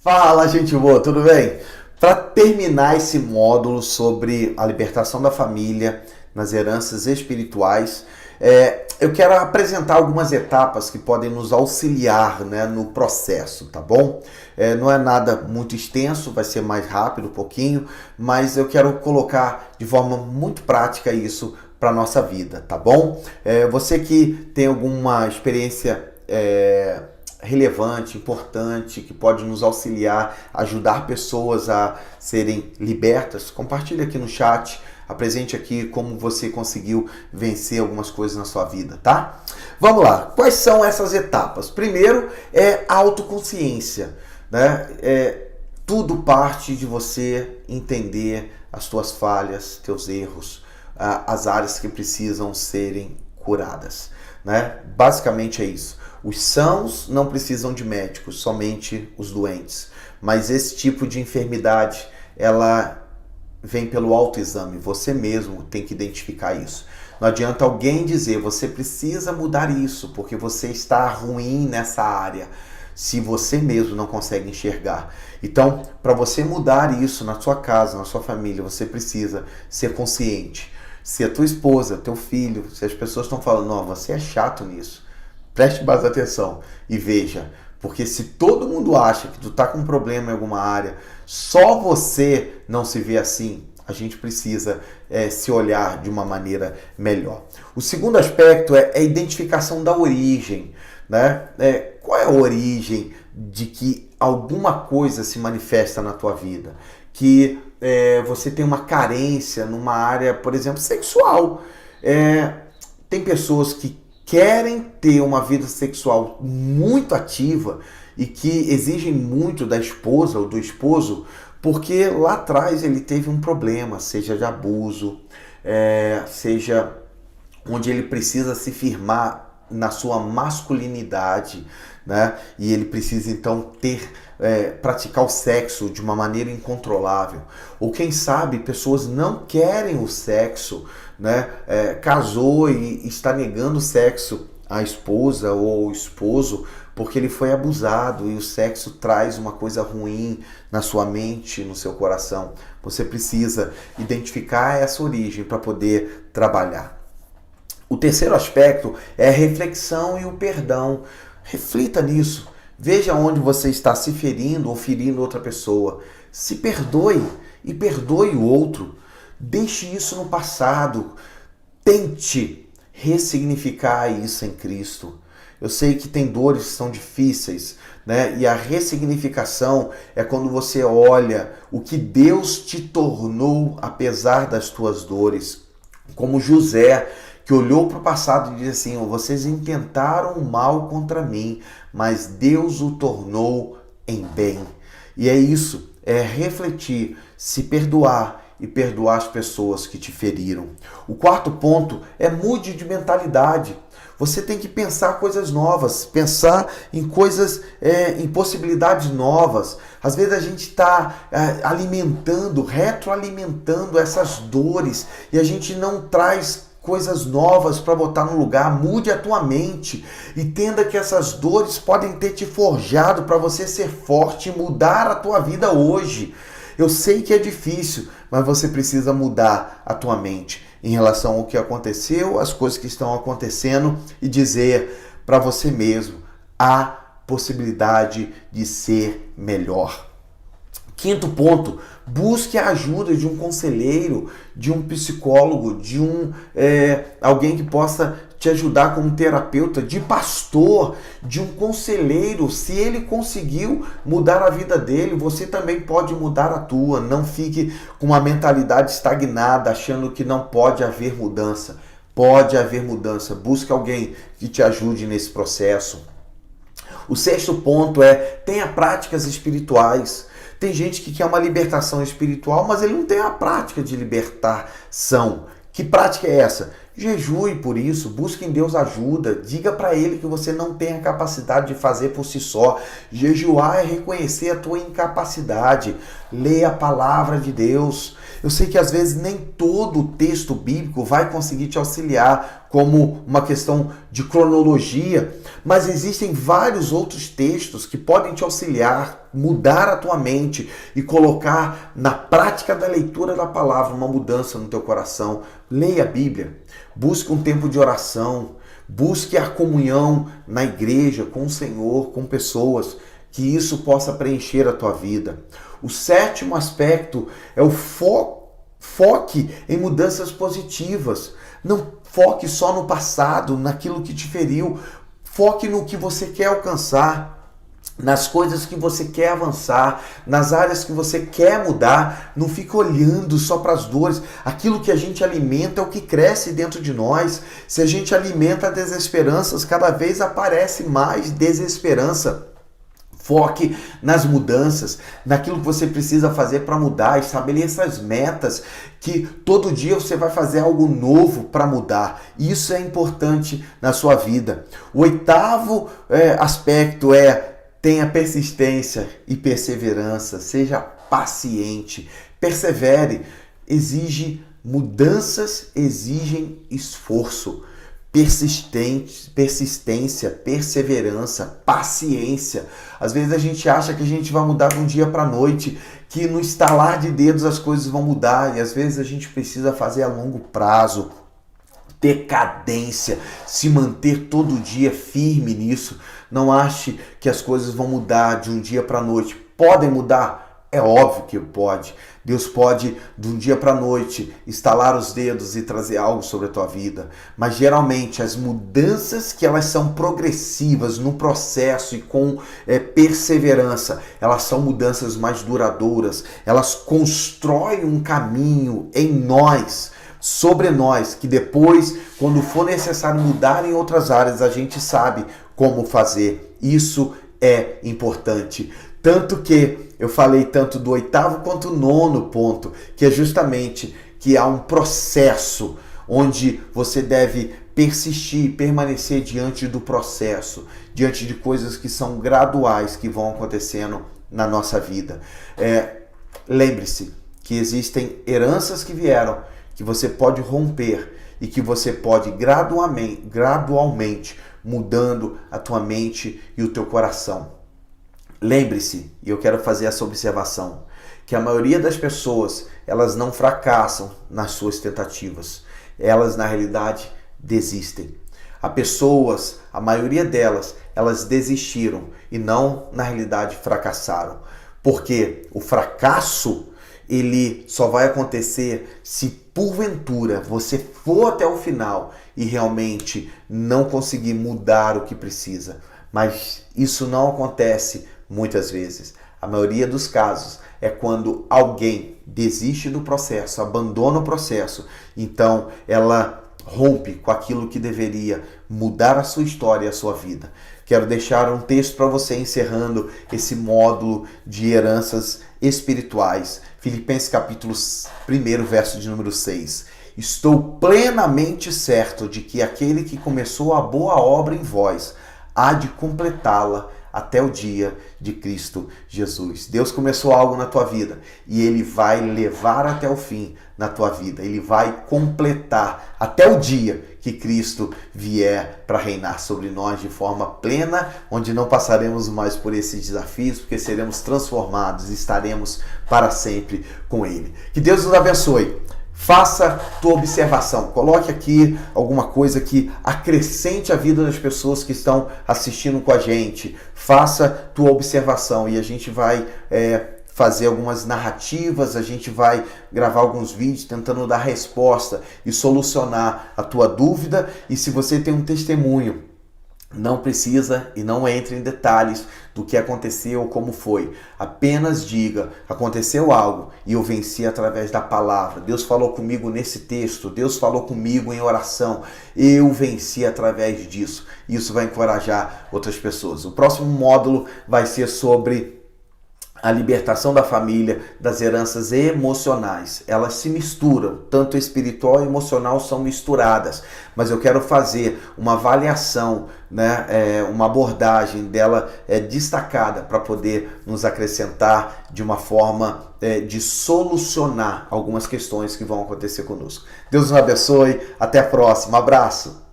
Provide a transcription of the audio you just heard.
Fala, gente boa, tudo bem? Para terminar esse módulo sobre a libertação da família nas heranças espirituais, eu quero apresentar algumas etapas que podem nos auxiliar, né, no processo, tá bom? Não é nada muito extenso, vai ser mais rápido um pouquinho, mas eu quero colocar de forma muito prática isso para a nossa vida, tá bom? Você que tem alguma experiência relevante, importante, que pode nos auxiliar, ajudar pessoas a serem libertas, compartilhe aqui no chat, apresente aqui como você conseguiu vencer algumas coisas na sua vida, tá? Vamos lá, quais são essas etapas? Primeiro é a autoconsciência, né? Tudo parte de você entender as tuas falhas, teus erros, as áreas que precisam serem curadas, né? Basicamente é isso. Os sãos não precisam de médicos, somente os doentes. Mas esse tipo de enfermidade, ela vem pelo autoexame. Você mesmo tem que identificar isso. Não adianta alguém dizer, você precisa mudar isso, porque você está ruim nessa área, se você mesmo não consegue enxergar. Então, para você mudar isso na sua casa, na sua família, você precisa ser consciente. Se a tua esposa, teu filho, se as pessoas estão falando, não, você é chato nisso, preste mais atenção e veja, porque se todo mundo acha que tu tá com um problema em alguma área, só você não se vê assim, a gente precisa se olhar de uma maneira melhor. O segundo aspecto é a identificação da origem, né? Qual é a origem de que alguma coisa se manifesta na tua vida? Que você tem uma carência numa área, por exemplo, sexual. Tem pessoas que querem ter uma vida sexual muito ativa e que exigem muito da esposa ou do esposo, porque lá atrás ele teve um problema, seja de abuso, seja onde ele precisa se firmar na sua masculinidade, né? E ele precisa então praticar o sexo de uma maneira incontrolável. Ou quem sabe pessoas não querem o sexo, né? Casou e está negando o sexo à esposa ou ao esposo porque ele foi abusado e o sexo traz uma coisa ruim na sua mente, no seu coração. Você precisa identificar essa origem para poder trabalhar. O terceiro aspecto é a reflexão e o perdão. Reflita nisso. Veja onde você está se ferindo ou ferindo outra pessoa. Se perdoe e perdoe o outro. Deixe isso no passado. Tente ressignificar isso em Cristo. Eu sei que tem dores que são difíceis, né? E a ressignificação é quando você olha o que Deus te tornou apesar das tuas dores. Como José, que olhou para o passado e disse assim, vocês intentaram mal contra mim, mas Deus o tornou em bem. E é isso, é refletir, se perdoar e perdoar as pessoas que te feriram. O quarto ponto é mude de mentalidade. Você tem que pensar coisas novas, pensar em coisas, em possibilidades novas. Às vezes a gente está retroalimentando essas dores e a gente não traz coisas novas para botar no lugar. Mude a tua mente. Entenda que essas dores podem ter te forjado para você ser forte e mudar a tua vida hoje. Eu sei que é difícil, mas você precisa mudar a tua mente em relação ao que aconteceu, as coisas que estão acontecendo e dizer para você mesmo a possibilidade de ser melhor. Quinto ponto, busque a ajuda de um conselheiro, de um psicólogo, de alguém que possa te ajudar como terapeuta, de pastor, de um conselheiro. Se ele conseguiu mudar a vida dele, você também pode mudar a tua. Não fique com uma mentalidade estagnada, achando que não pode haver mudança. Pode haver mudança. Busque alguém que te ajude nesse processo. O sexto ponto tenha práticas espirituais. Tem gente que quer uma libertação espiritual, mas ele não tem a prática de libertação. Que prática é essa? Jejue por isso, busque em Deus ajuda, diga para Ele que você não tem a capacidade de fazer por si só. Jejuar é reconhecer a tua incapacidade, leia a palavra de Deus. Eu sei que às vezes nem todo o texto bíblico vai conseguir te auxiliar como uma questão de cronologia, mas existem vários outros textos que podem te auxiliar, mudar a tua mente e colocar na prática da leitura da palavra uma mudança no teu coração. Leia a Bíblia, busque um tempo de oração, busque a comunhão na igreja, com o Senhor, com pessoas, que isso possa preencher a tua vida. O sétimo aspecto é o foque em mudanças positivas. Não foque só no passado, naquilo que te feriu. Foque no que você quer alcançar, nas coisas que você quer avançar, nas áreas que você quer mudar. Não fique olhando só para as dores. Aquilo que a gente alimenta é o que cresce dentro de nós. Se a gente alimenta desesperanças, cada vez aparece mais desesperança. Foque nas mudanças, naquilo que você precisa fazer para mudar. Estabeleça as metas, que todo dia você vai fazer algo novo para mudar. Isso é importante na sua vida. O oitavo aspecto tenha persistência e perseverança. Seja paciente, persevere. Mudanças exigem esforço. Persistência, perseverança, paciência. Às vezes a gente acha que a gente vai mudar de um dia para a noite, que no estalar de dedos as coisas vão mudar, e às vezes a gente precisa fazer a longo prazo, ter cadência, se manter todo dia firme nisso. Não ache que as coisas vão mudar de um dia para a noite. Podem mudar? É óbvio que pode. Deus pode, de um dia para a noite, estalar os dedos e trazer algo sobre a tua vida. Mas geralmente as mudanças que elas são progressivas no processo e com perseverança, elas são mudanças mais duradouras. Elas constroem um caminho em nós, sobre nós, que depois, quando for necessário mudar em outras áreas, a gente sabe como fazer. Isso é importante. Tanto que eu falei tanto do oitavo quanto do nono ponto, que é justamente que há um processo onde você deve persistir, permanecer diante do processo, diante de coisas que são graduais, que vão acontecendo na nossa vida. Lembre-se que existem heranças que vieram, que você pode romper e que você pode gradualmente mudando a tua mente e o teu coração. Lembre-se, e eu quero fazer essa observação, que a maioria das pessoas, elas não fracassam nas suas tentativas. Elas, na realidade, desistem. A maioria delas, elas desistiram e não, na realidade, fracassaram. Porque o fracasso, ele só vai acontecer se, porventura, você for até o final e realmente não conseguir mudar o que precisa. Mas isso não acontece muitas vezes. A maioria dos casos é quando alguém desiste do processo, abandona o processo, então ela rompe com aquilo que deveria mudar a sua história e a sua vida. Quero deixar um texto para você encerrando esse módulo de heranças espirituais. Filipenses capítulo 1, verso de número 6. Estou plenamente certo de que aquele que começou a boa obra em vós há de completá-la até o dia de Cristo Jesus. Deus começou algo na tua vida e Ele vai levar até o fim na tua vida. Ele vai completar até o dia que Cristo vier para reinar sobre nós de forma plena, onde não passaremos mais por esses desafios, porque seremos transformados e estaremos para sempre com Ele. Que Deus nos abençoe. Faça tua observação, coloque aqui alguma coisa que acrescente a vida das pessoas que estão assistindo com a gente. Faça tua observação e a gente vai fazer algumas narrativas, a gente vai gravar alguns vídeos tentando dar resposta e solucionar a tua dúvida. E se você tem um testemunho, não precisa e não entre em detalhes do que aconteceu ou como foi. Apenas diga, aconteceu algo e eu venci através da palavra. Deus falou comigo nesse texto, Deus falou comigo em oração. Eu venci através disso. Isso vai encorajar outras pessoas. O próximo módulo vai ser sobre a libertação da família das heranças emocionais. Elas se misturam, tanto espiritual e emocional são misturadas, mas eu quero fazer uma avaliação, uma abordagem dela destacada para poder nos acrescentar de uma forma de solucionar algumas questões que vão acontecer conosco. Deus nos abençoe, até a próxima, abraço!